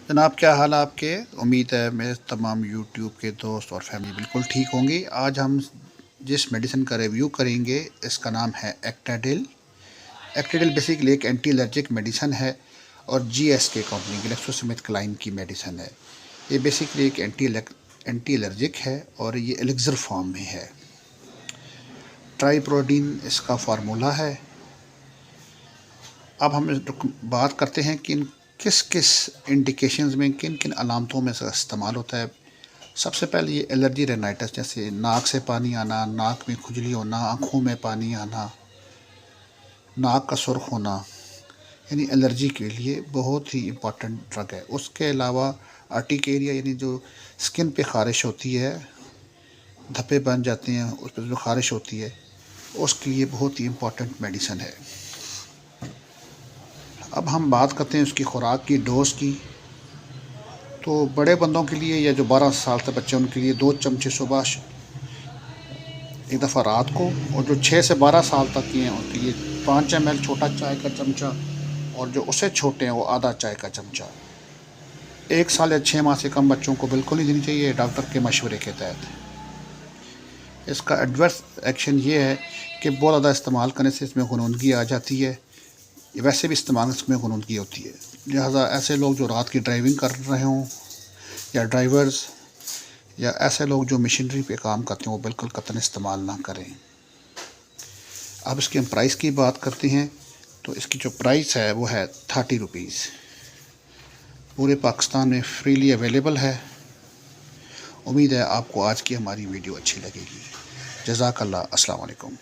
जनाब क्या हाल है आपके। उम्मीद है मेरे तमाम यूट्यूब के दोस्त और फैमिली बिल्कुल ठीक होंगे। आज हम जिस मेडिसिन का रिव्यू करेंगे इसका नाम है एक्टाडिल। एक्टाडिल बेसिकली एक एंटी एलर्जिक मेडिसिन है और जीएसके कंपनी ग्लैक्सोस्मिथक्लाइन की मेडिसिन है। ये बेसिकली एक एंटी एलर्जिक है और ये एलिक्सर फॉर्म में है। ट्राइप्रोडीन इसका फार्मूला है। अब हम बात करते हैं कि किस किस इंडिकेशंस में किन किन अलामतों में से इस्तेमाल होता है। सबसे पहले ये एलर्जी रेनाइटिस, जैसे नाक से पानी आना, नाक में खुजली होना, आँखों में पानी आना, नाक का सुर्ख होना, यानी एलर्जी के लिए बहुत ही इम्पॉर्टेंट ड्रग है। उसके अलावा अर्टिकेरिया यानी जो स्किन पे ख़ारिश होती है, धब्बे बन जाते हैं, उस पर जो ख़ारिश होती है, उसके लिए बहुत ही इम्पॉर्टेंट मेडिसिन है। अब हम बात करते हैं उसकी खुराक की, डोज की। तो बड़े बंदों के लिए या जो 12 साल तक बच्चे उनके लिए 2 चमचे सुबह, एक दफ़ा रात को, और जो 6 से 12 साल तक के हैं उनके लिए 5 ml छोटा चाय का चमचा, और जो उससे छोटे हैं वो आधा चाय का चमचा। 1 साल या 6 माह से कम बच्चों को बिल्कुल नहीं देनी चाहिए डॉक्टर के मशवरे के तहत। इसका एडवर्स एक्शन ये है कि बहुत ज़्यादा इस्तेमाल करने से इसमें घुनूनगी आ जाती है। वैसे भी इस्तेमाल इसमें घुनूनगी होती है, लिहाजा ऐसे लोग जो रात की ड्राइविंग कर रहे हों, या ड्राइवर्स, या ऐसे लोग जो मशीनरी पे काम करते हैं, वो बिल्कुल कतई इस्तेमाल ना करें। अब इसके हम प्राइस की बात करते हैं। तो इसकी जो प्राइस है वो है 30 रुपीज़। पूरे पाकिस्तान में फ्रीली अवेलेबल है। उम्मीद है आपको आज की हमारी वीडियो अच्छी लगेगी। जज़ाकल्लाह। अस्सलाम वालेकुम।